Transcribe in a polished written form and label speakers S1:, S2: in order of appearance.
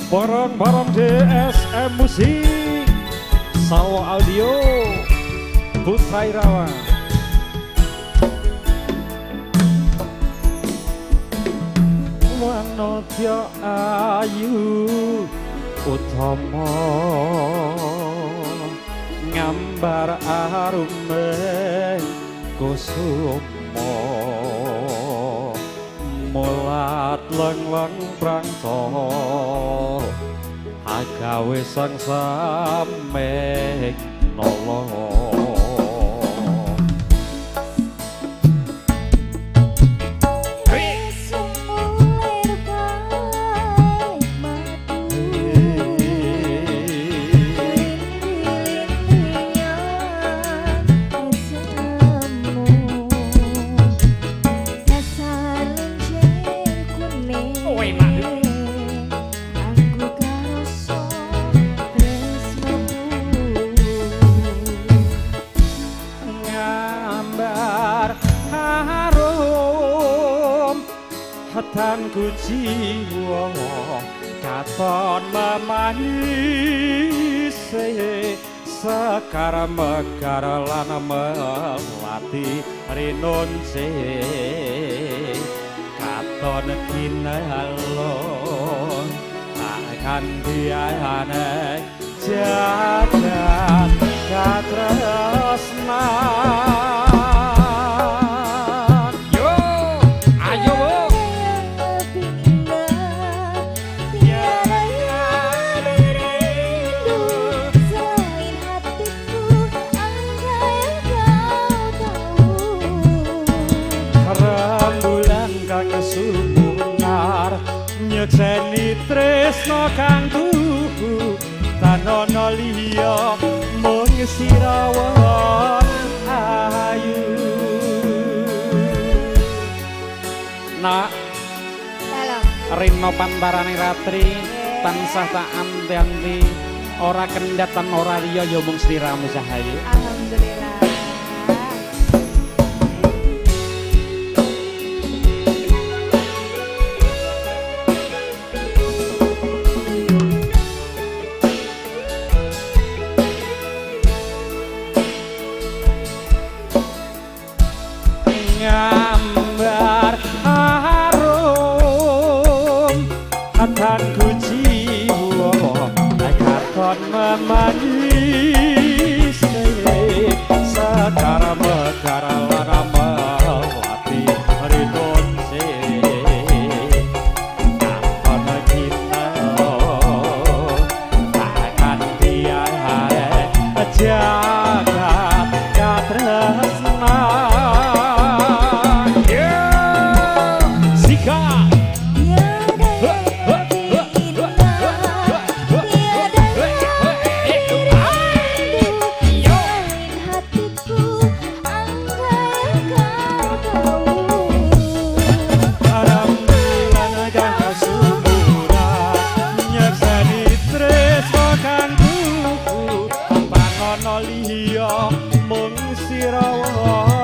S1: Barang-barang DSM Musik Sawo Audio Putra Irawan Wanodya ayu utama ngambar arume kusuma mulat leng-leng prangsa agawe sang samek nolo Hatanku jiwa katon memanis sekar mekar lan melati rinunse katon kinalon akan diane jagat katresna sumunar nyekseni tresno kang tuku tanono liya mung sirawan ayu nak rino pantarane ratri tansah tak anti-anti ora kendatan ora liya ya mung sliramu sahayu
S2: alhamdulillah.
S1: Ngambar harum hatanku jiwa katon memanis sekar mekar lan melati rinunse katon kita akan diare jagat katresna liya mung sirawan